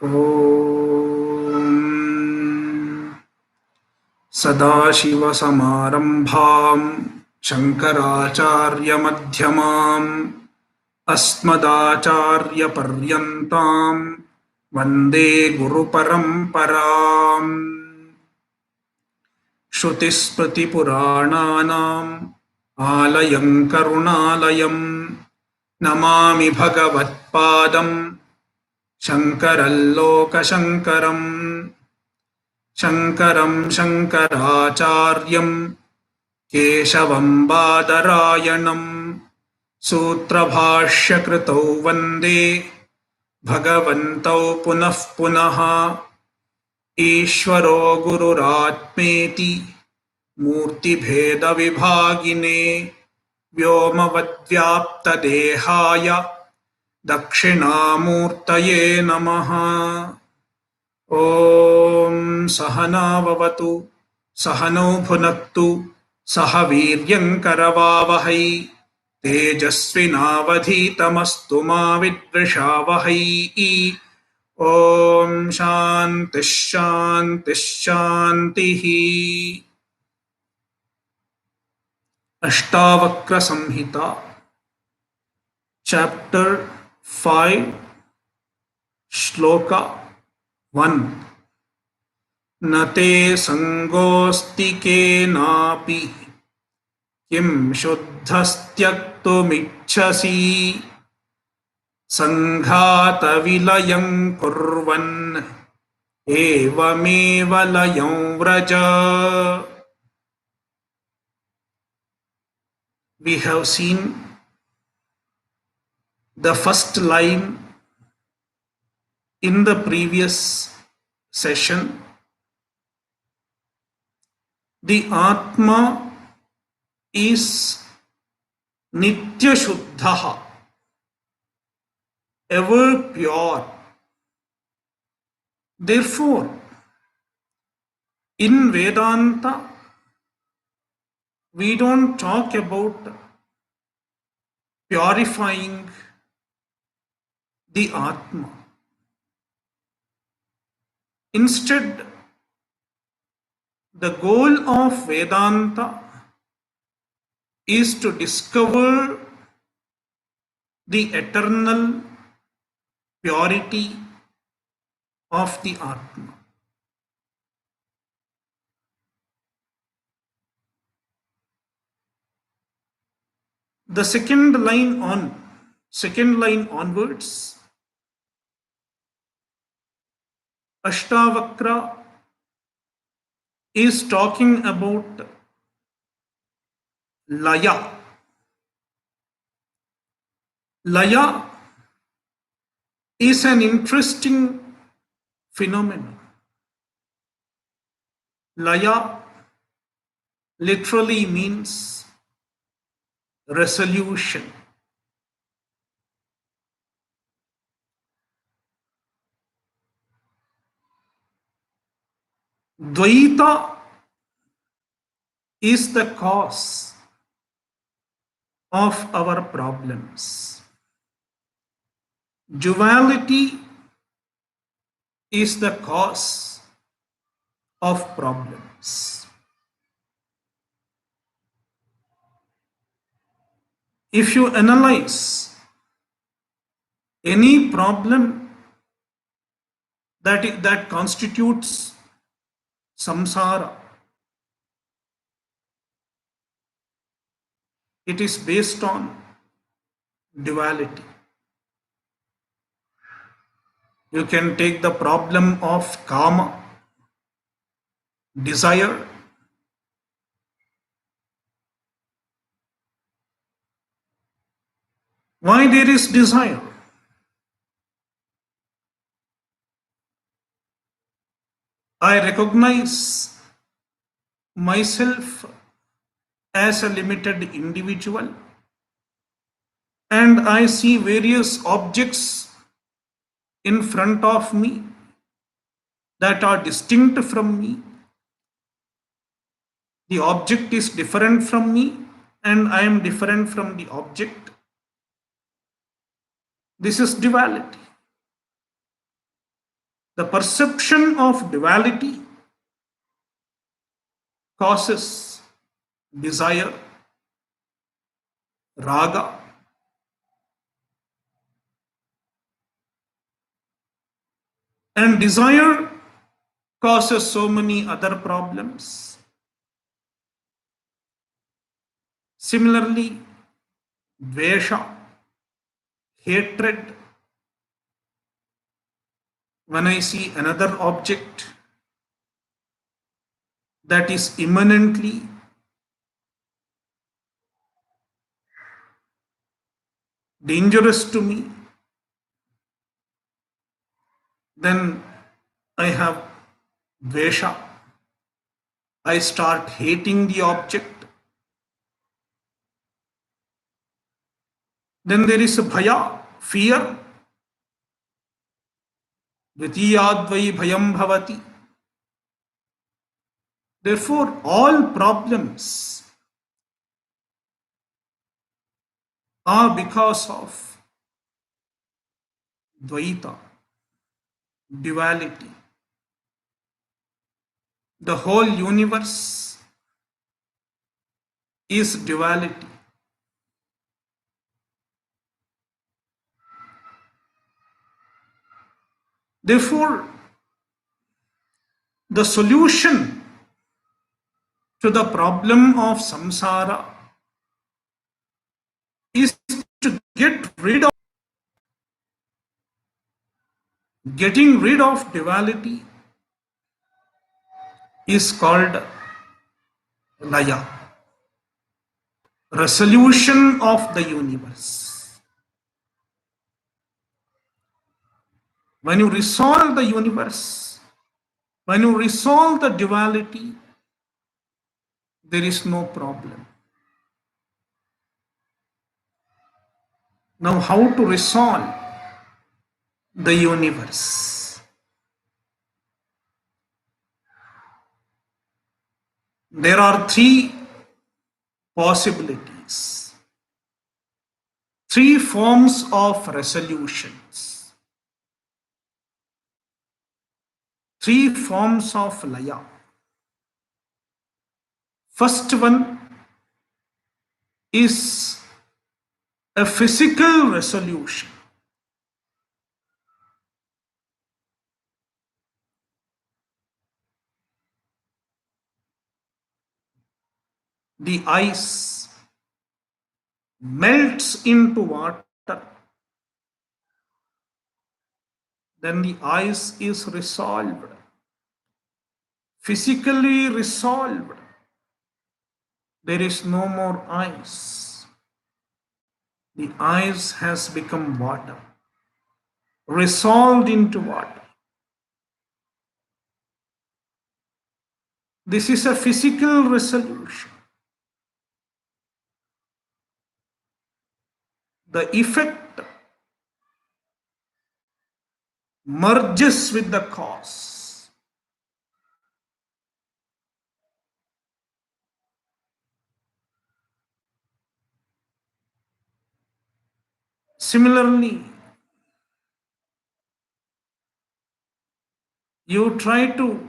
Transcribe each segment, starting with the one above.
Om Sadashivasamarambham Shankaracharya Madhyamam Asmadacharya Paryantam Vande Guru Paramparam Shrutismriti Purananam Alayam Karunalayam Namami Bhagavatpadam Shankarallokashankaram Shankaram Shankaracharyam Keshavam Badarayanam Sutrabhashyakritau Vande Bhagavantau Punah Punaha Ishvaro Gururatmeti Murti Bheda Vibhagine Vyomavadvyapta Dehaya Dakshinamurtaye Namaha. Om Sahana Vavatu Sahano Bhunaktu Sahaviryankaravavahai Tejasvinavadhitamastu ma vidvishavahai. Om Shanti Shanti Shantihi. Ashtavakra Sanhita, Chapter 5, Sloka 1. Nate sangosti kenapi kim shuddhastyaktumichhasi sanghata vilayam kurvan evameva layam vraja. We have seen the first line in the previous session. The Atma is Nitya Shuddha, ever pure. Therefore, in Vedanta, we don't talk about purifying the Atma. Instead, the goal of Vedanta is to discover the eternal purity of the Atma. The second line onwards, Ashtavakra is talking about Laya. Laya is an interesting phenomenon. Laya literally means resolution. Advaita is the cause of our problems. Duality is the cause of problems. If you analyze any problem that constitutes Samsara, it is based on duality. You can take the problem of kama, desire. Why there is desire? I recognize myself as a limited individual, and I see various objects in front of me that are distinct from me. The object is different from me, and I am different from the object. This is duality. The perception of duality causes desire, raga, and desire causes so many other problems. Similarly, dvesha, hatred, when I see another object that is immanently dangerous to me, then I have dvesha. I start hating the object. Then there is a bhaya, fear. Dvitiyadvai bhayam bhavati. Therefore, all problems are because of Dvaita, duality. The whole universe is duality. Therefore, the solution to the problem of samsara is to getting rid of duality is called Laya, resolution of the universe. When you resolve the universe, when you resolve the duality, there is no problem. Now, how to resolve the universe? There are three possibilities, three forms of resolutions, three forms of Laya. First one is a physical resolution. The ice melts into water, then the ice is resolved, physically resolved. There is no more ice. The ice has become water, resolved into water. This is a physical resolution. The effect merges with the cause. Similarly, you try to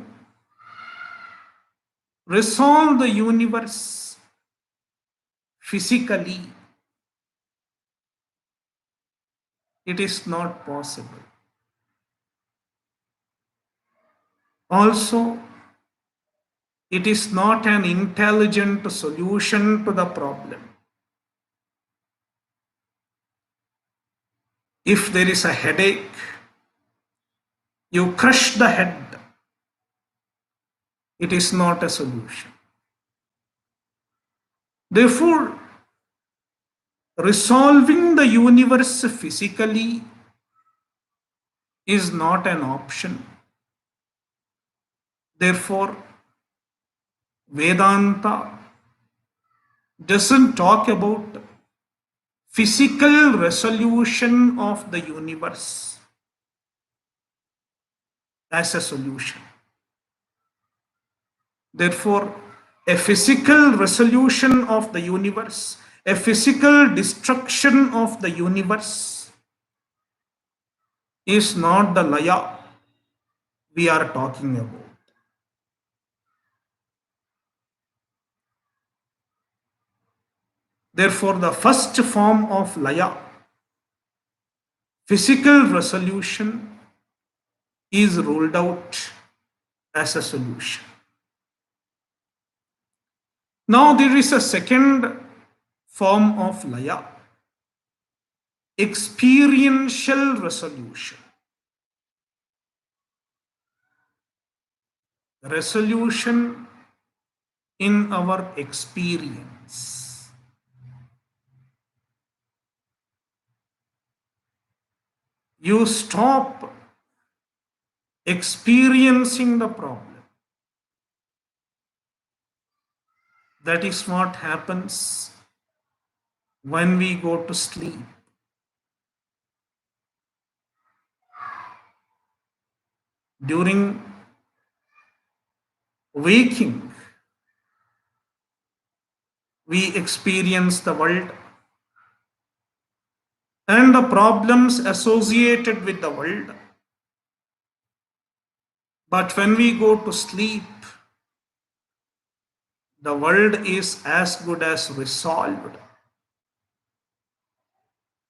resolve the universe physically. It is not possible. Also, it is not an intelligent solution to the problem. If there is a headache, you crush the head. It is not a solution. Therefore, resolving the universe physically is not an option. Therefore, Vedanta doesn't talk about physical resolution of the universe as a solution. Therefore, a physical resolution of the universe, a physical destruction of the universe is not the Laya, we are talking about. Therefore, the first form of Laya, physical resolution, is ruled out as a solution. Now, there is a second form of Laya, experiential resolution. Resolution in our experience. You stop experiencing the problem. That is what happens when we go to sleep. During waking, we experience the world and the problems associated with the world. But when we go to sleep, the world is as good as resolved.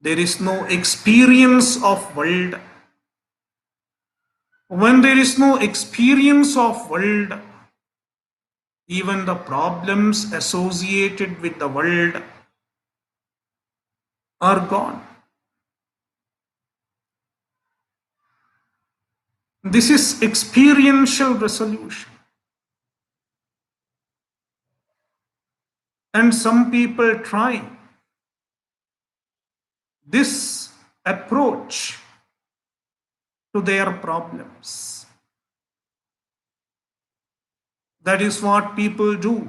There is no experience of world. When there is no experience of world, even the problems associated with the world are gone. This is experiential resolution. And some people try this approach to their problems. That is what people do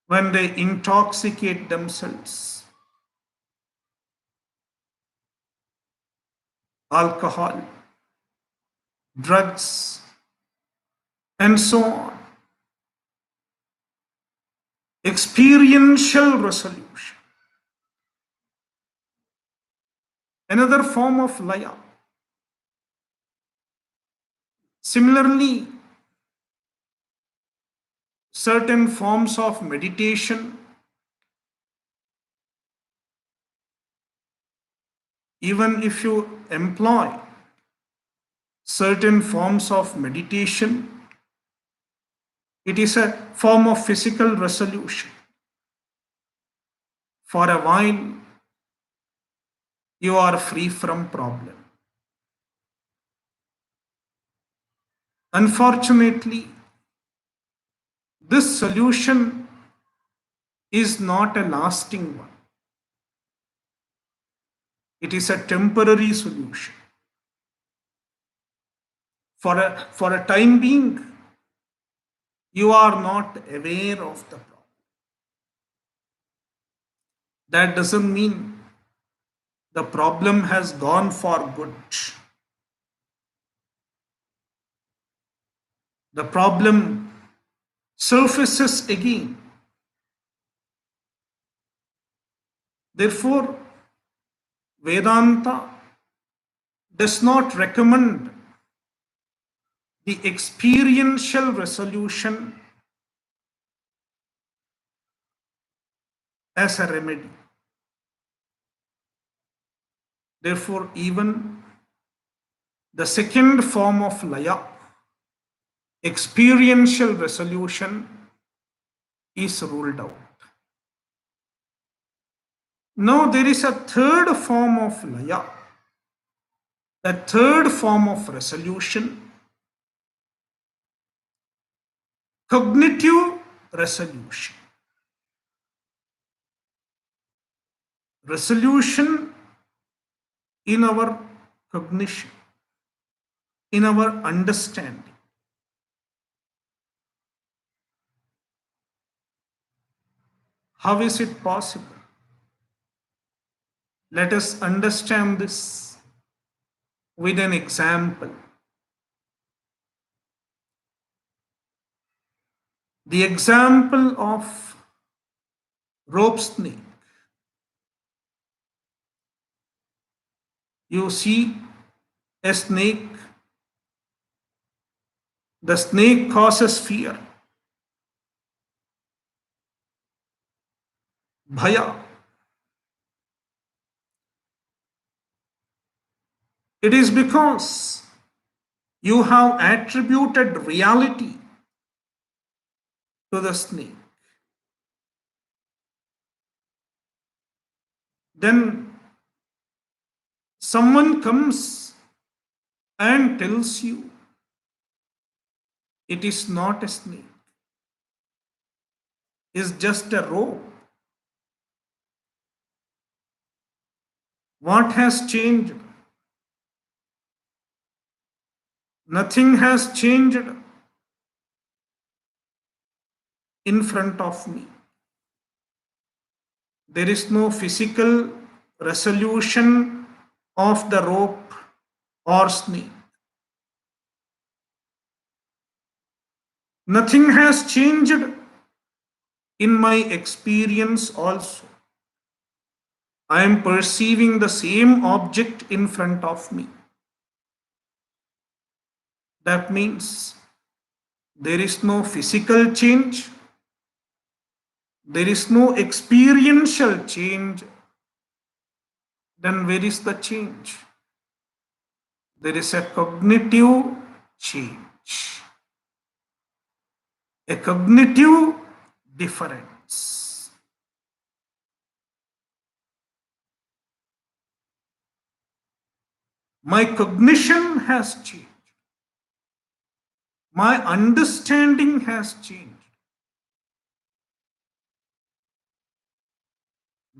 when they intoxicate themselves. Alcohol, drugs, and so on. Experiential resolution. Another form of Laya. Similarly, certain forms of meditation, even if you employ certain forms of meditation, it is a form of physical resolution. For a while, you are free from problem. Unfortunately, this solution is not a lasting one. It is a temporary solution. For a time being, you are not aware of the problem. That doesn't mean the problem has gone for good. The problem surfaces again. Therefore, Vedanta does not recommend the experiential resolution as a remedy. Therefore, even the second form of Laya, experiential resolution, is ruled out. Now, there is a third form of Laya, a third form of resolution, cognitive resolution. Resolution in our cognition, in our understanding. How is it possible? Let us understand this with an example. The example of rope snake. You see a snake, the snake causes fear, bhaya. It is because you have attributed reality to the snake. Then someone comes and tells you it is not a snake, it's just a rope. What has changed? Nothing has changed in front of me. There is no physical resolution of the rope or snake. Nothing has changed in my experience also. I am perceiving the same object in front of me. That means there is no physical change, there is no experiential change. Then where is the change? There is a cognitive change, a cognitive difference. My cognition has changed. My understanding has changed.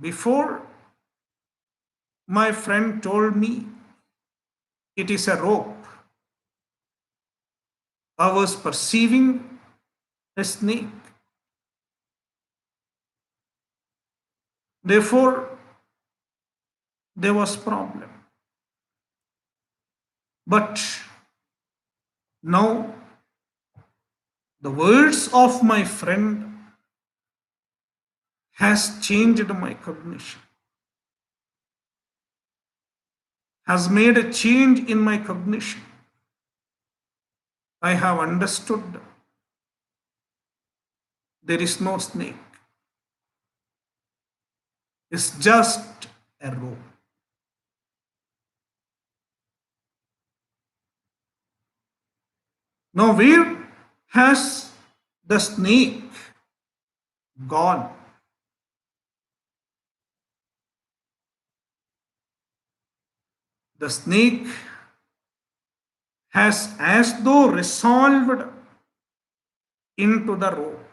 Before, my friend told me it is a rope. I was perceiving a snake. Therefore, there was problem. But now, the words of my friend has changed my cognition, has made a change in my cognition. I have understood there is no snake. It's just a rope. Now, where has the snake gone? The snake has as though resolved into the rope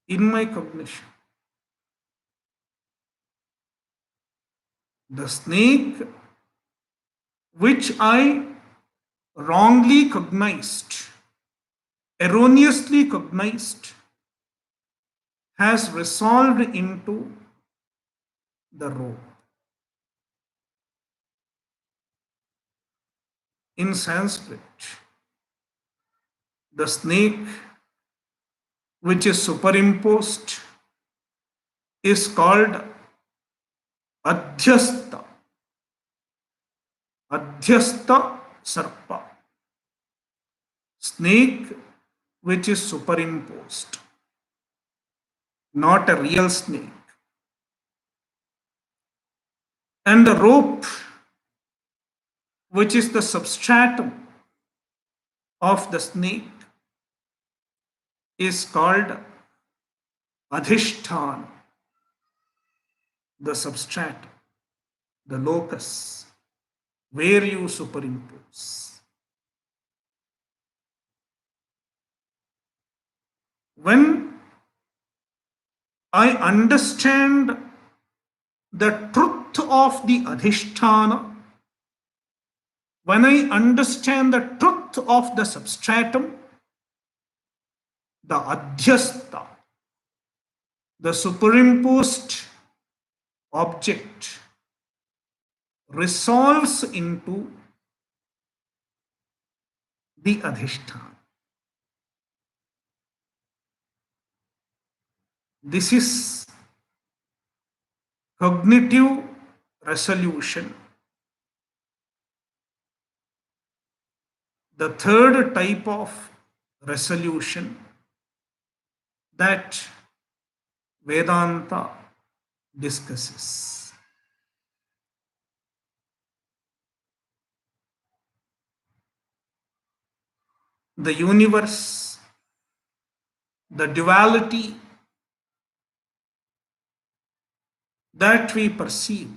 in my cognition. The snake which I wrongly cognized, erroneously cognized, has resolved into the rope. In Sanskrit, the snake which is superimposed is called adhyasta, adhyasta sarpa. Snake which is superimposed, not a real snake. And the rope which is the substratum of the snake is called adhishthana, the substratum, the locus, where you superimpose. When I understand the truth of the adhishthana, when I understand the truth of the substratum, the adhyastha, the superimposed object, resolves into the adhishthana. This is cognitive resolution the third type of resolution that Vedanta discusses. The universe, the duality that we perceive,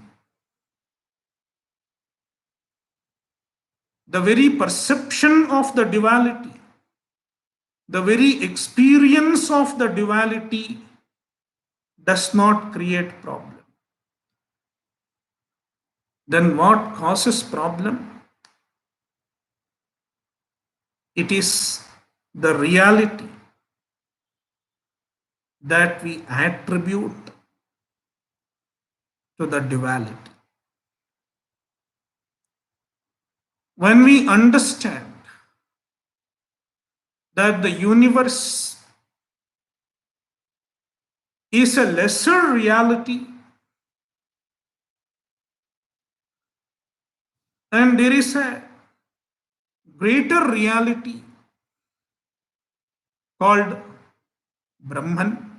the very perception of the duality, the very experience of the duality does not create problem. Then what causes problem? It is the reality that we attribute to the duality. When we understand that the universe is a lesser reality and there is a greater reality called Brahman,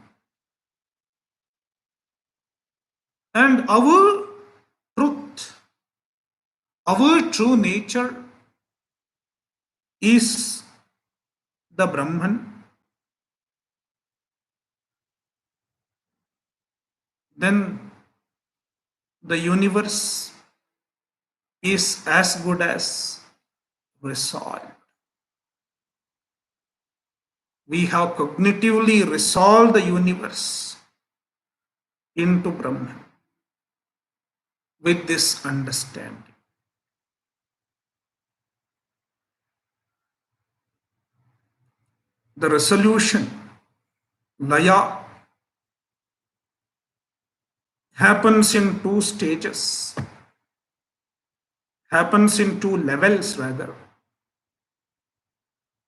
and our truth, our true nature is the Brahman, then the universe is as good as resolved. We have cognitively resolved the universe into Brahman with this understanding. The resolution, Laya, happens in two stages, happens in two levels rather.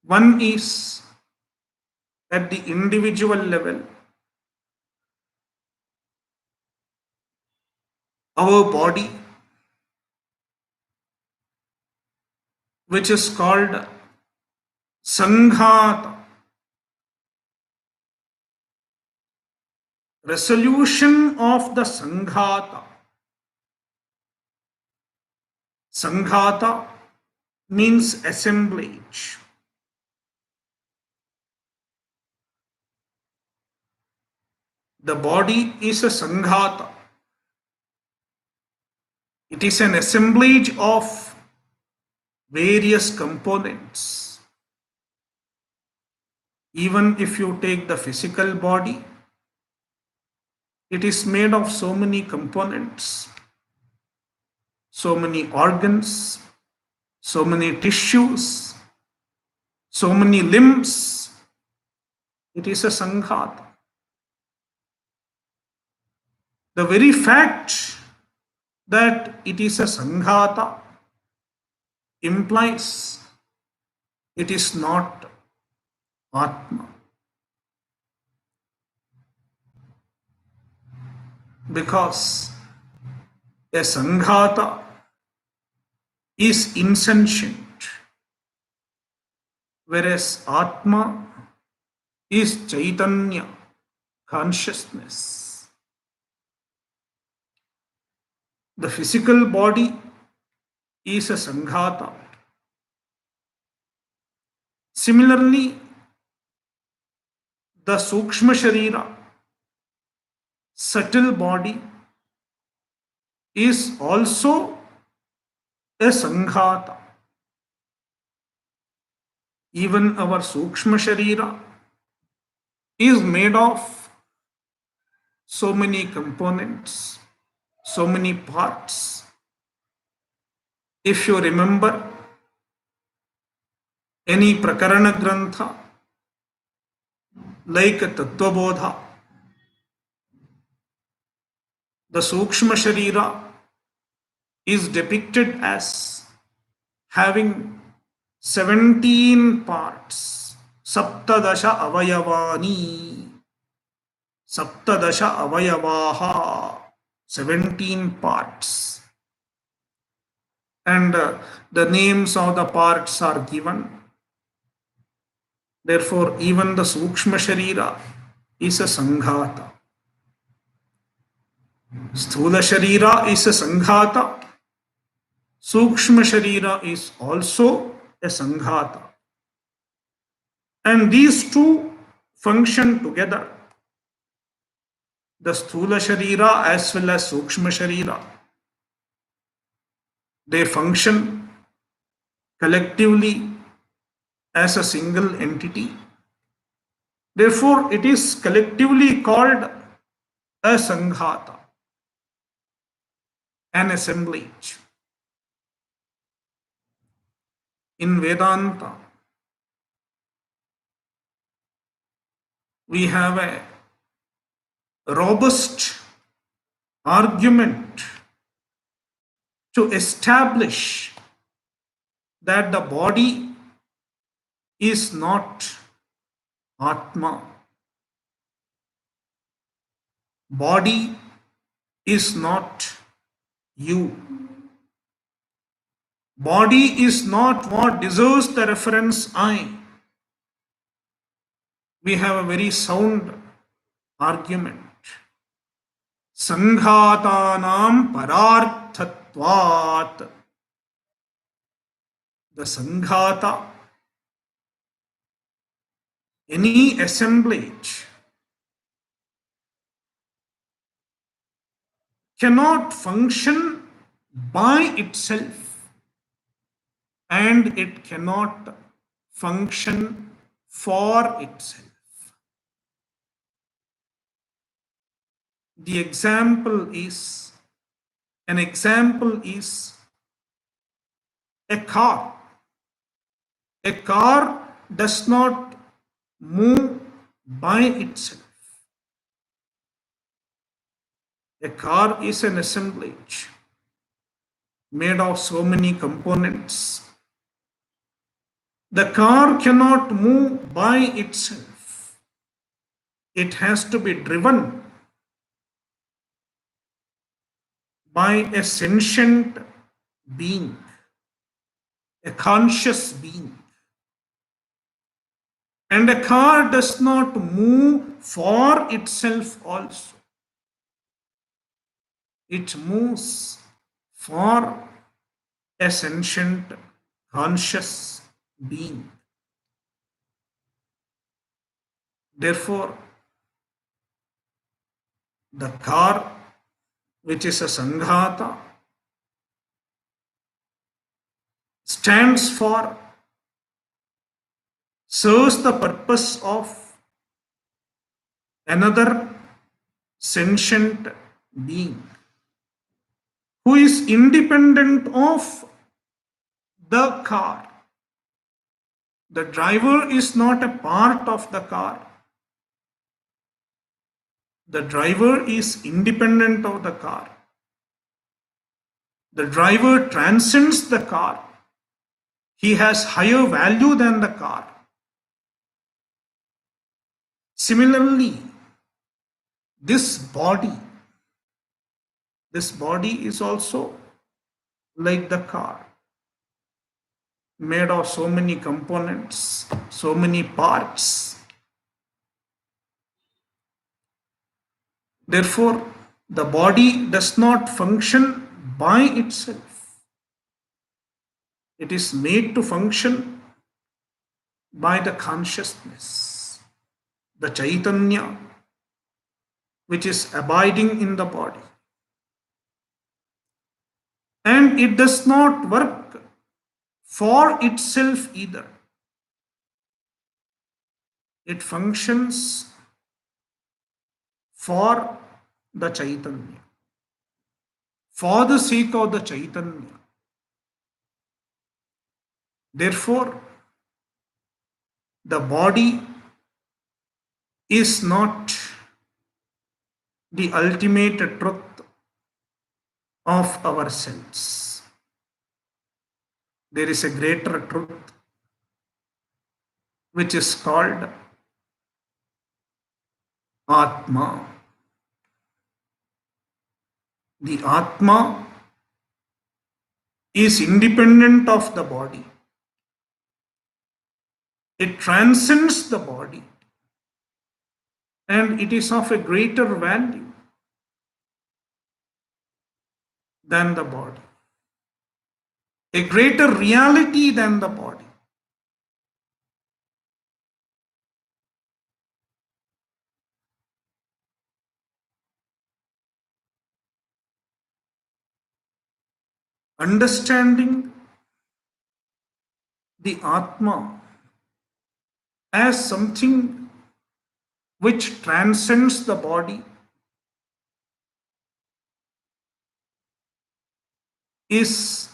One is at the individual level. Our body, which is called Sanghata, resolution of the Sanghata. Sanghata means assemblage. The body is a Sanghata. It is an assemblage of various components. Even if you take the physical body, it is made of so many components, so many organs, so many tissues, so many limbs. It is a Sanghata. The very fact that it is a Sanghata implies it is not Atma. Because a Sanghata is insentient, whereas Atma is Chaitanya, consciousness. The physical body is a Sanghata. Similarly, the Sukshma Sharira, subtle body, is also a Sanghata. Even our Sukshma Sharira is made of so many components, so many parts. If you remember any Prakarana Grantha, like Tattvabodha, the Sukshma Sharira is depicted as having 17 parts, Saptadasha Avayavani, Saptadasha Avayavaha, 17 parts. and the names of the parts are given. Therefore, even the Sukshma Sharira is a Sanghata. Sthula Sharira is a Sanghata. Sukshma Sharira is also a Sanghata. And these two function together. The Sthula Sharira as well as Sukshma Sharira, they function collectively as a single entity. Therefore, it is collectively called a Sanghata, an assemblage. In Vedanta, we have a robust argument to establish that the body is not Atma. Body is not you. Body is not what deserves the reference I. We have a very sound argument. Sanghatanam pararthatvat. The Sanghata, any assemblage, cannot function by itself and it cannot function for itself. The an example is a car. A car does not move by itself. A car is an assemblage made of so many components. The car cannot move by itself. It has to be driven by a sentient being, a conscious being. And a car does not move for itself also. It moves for a sentient, conscious being. Therefore, the car, which is a Sanghata, stands for, serves the purpose of another sentient being who is independent of the car. The driver is not a part of the car. The driver is independent of the car. The driver transcends the car. He has higher value than the car. Similarly, this body is also like the car, made of so many components, so many parts. Therefore, the body does not function by itself. It is made to function by the consciousness, the Chaitanya, which is abiding in the body. And it does not work for itself either. It functions for the Chaitanya, for the sake of the Chaitanya. Therefore, the body is not the ultimate truth of ourselves. There is a greater truth which is called Atma. The Atma is independent of the body. It transcends the body and it is of a greater value than the body, a greater reality than the body. Understanding the Atma as something which transcends the body is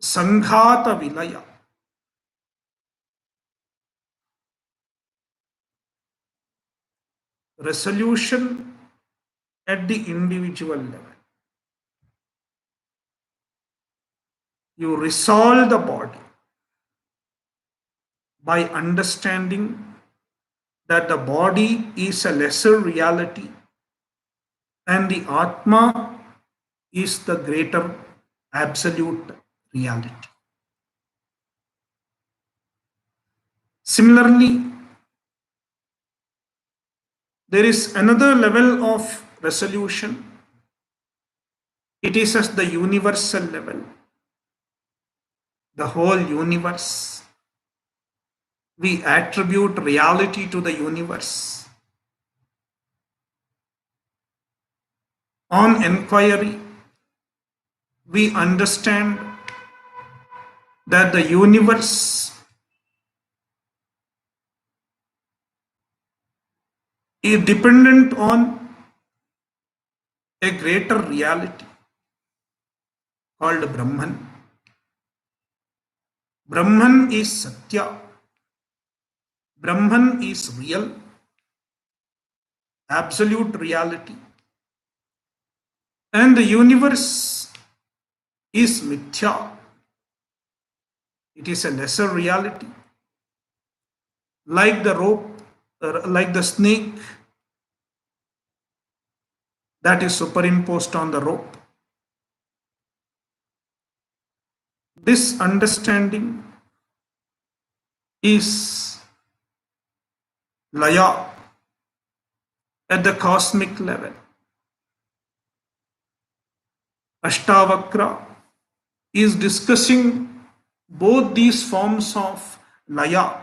Sanghata Vilaya, resolution at the individual level. You resolve the body by understanding that the body is a lesser reality and the Atma is the greater absolute reality. Similarly, there is another level of resolution. It is at the universal level, the whole universe. We attribute reality to the universe. On inquiry, we understand that the universe is dependent on a greater reality called Brahman. Brahman is Satya. Brahman is real, absolute reality. And the universe is Mithya. It is a lesser reality. Like the rope, like the snake that is superimposed on the rope. This understanding is Laya at the cosmic level. Ashtavakra is discussing both these forms of Laya.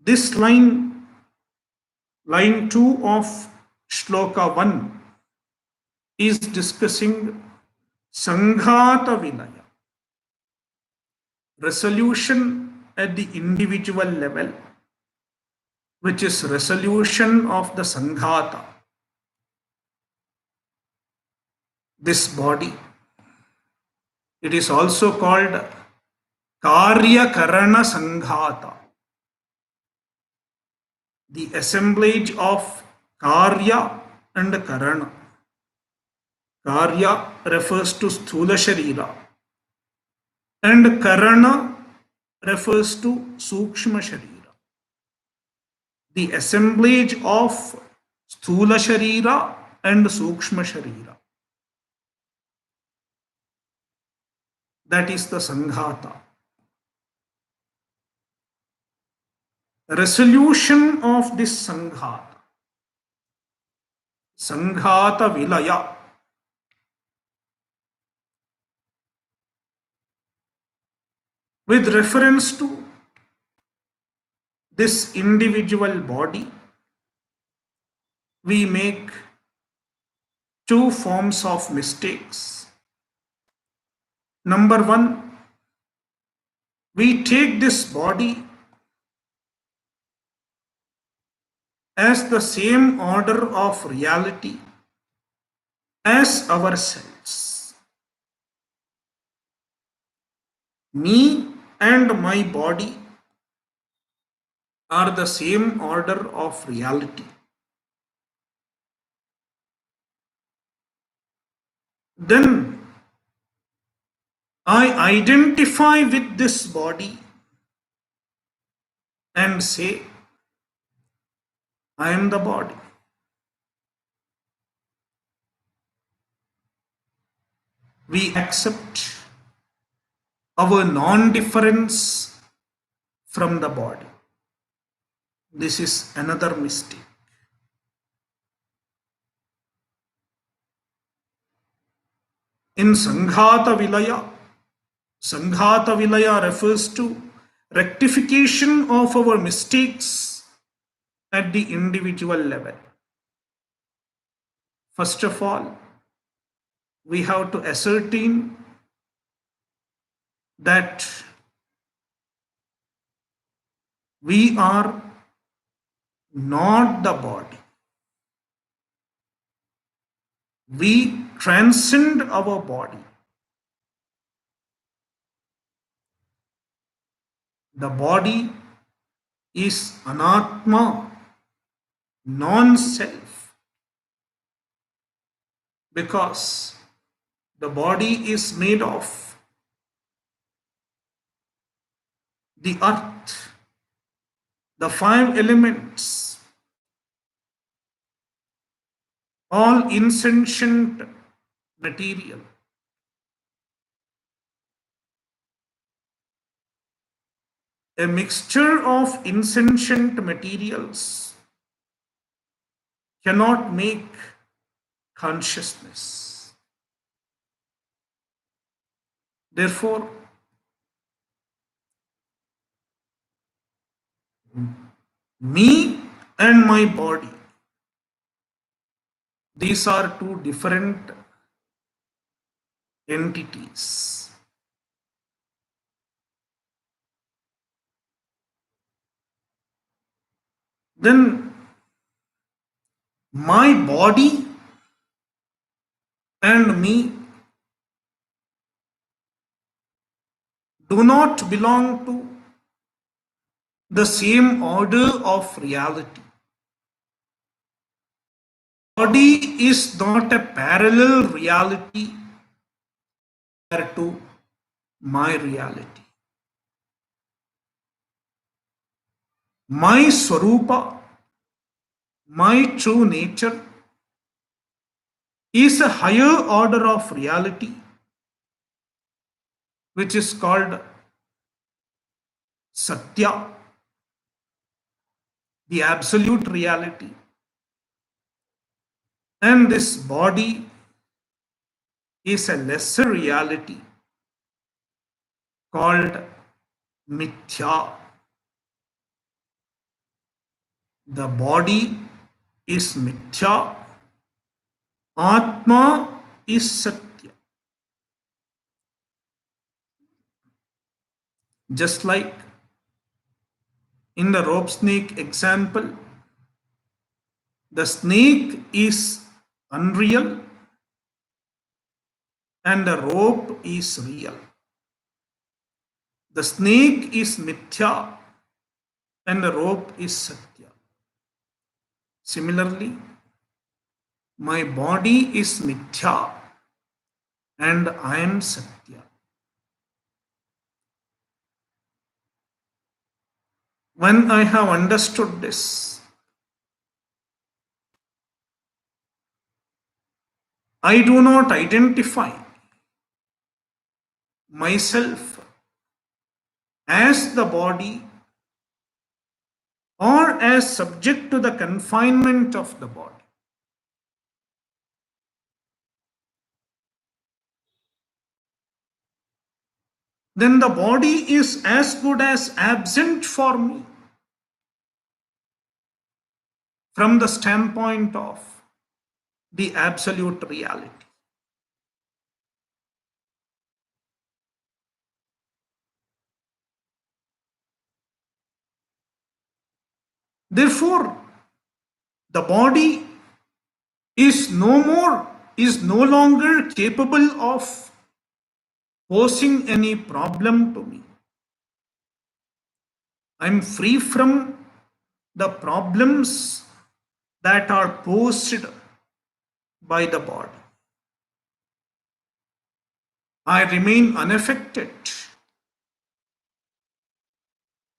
This line 2 of Sloka 1, is discussing Sanghata Vinaya, resolution at the individual level, which is resolution of the Sanghata, this body. It is also called Karya Karana Sanghata, the assemblage of Karya and Karana. Karya refers to Sthula Sharira and Karana refers to Sukshma Sharira. The assemblage of Sthula Sharira and Sukshma Sharira. That is the Sanghata. Resolution of this Sanghata. Sanghata Vilaya. With reference to this individual body, we make two forms of mistakes. Number one, we take this body as the same order of reality as ourselves. Me and my body are the same order of reality. Then I identify with this body and say, I am the body. we accept our non-difference from the body. This is another mistake. In Sanghata Vilaya refers to rectification of our mistakes at the individual level. First of all, we have to ascertain that we are not the body. We transcend our body. The body is anatma, non-self, because the body is made of the earth, the five elements, all insentient material. A mixture of insentient materials cannot make consciousness. Therefore, me and my body, these are two different entities. Then my body and me do not belong to the same order of reality. Body is not a parallel reality to my reality. My Swarupa, my true nature, is a higher order of reality, which is called Satya, the absolute reality. And this body is a lesser reality called Mithya. The body is Mithya, Atma is Satya. Just like in the rope snake example, the snake is unreal and the rope is real. The snake is Mithya and the rope is Satya. Similarly, my body is Mithya and I am Satya. When I have understood this, I do not identify myself as the body or as subject to the confinement of the body. Then the body is as good as absent for me from the standpoint of the absolute reality. Therefore, the body is no longer capable of posing any problem to me. I'm free from the problems that are posed by the body. I remain unaffected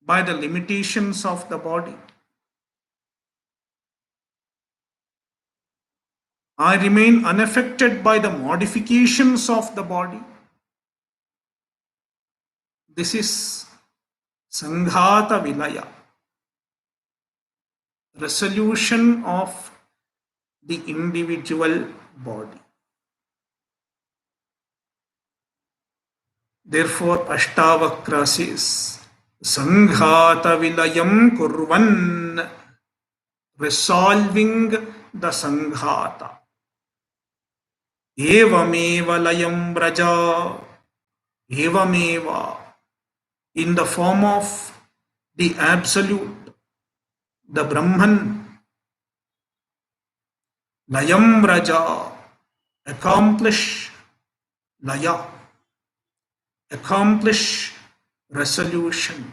by the limitations of the body. I remain unaffected by the modifications of the body. This is Sanghata Vilaya, resolution of the individual body. Therefore, Ashtavakra says, Sanghata Vilayam Kurvan, resolving the Sanghata. Evameva Layam Braja, Evameva, in the form of the Absolute, the Brahman, Layam Braja, accomplish Laya, accomplish resolution.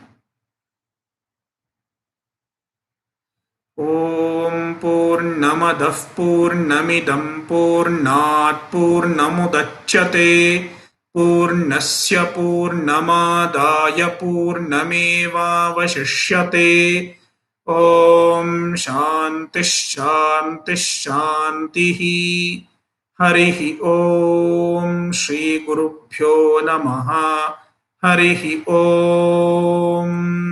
Om Purnamadah Purnamidam Purnat Purnamudachyate Purnasya Purnamadaya Purnameva Vashishyate. Om Shanti Shanti Shanti. Harihi Om Shri Gurubhyo Namaha. Harihi Om.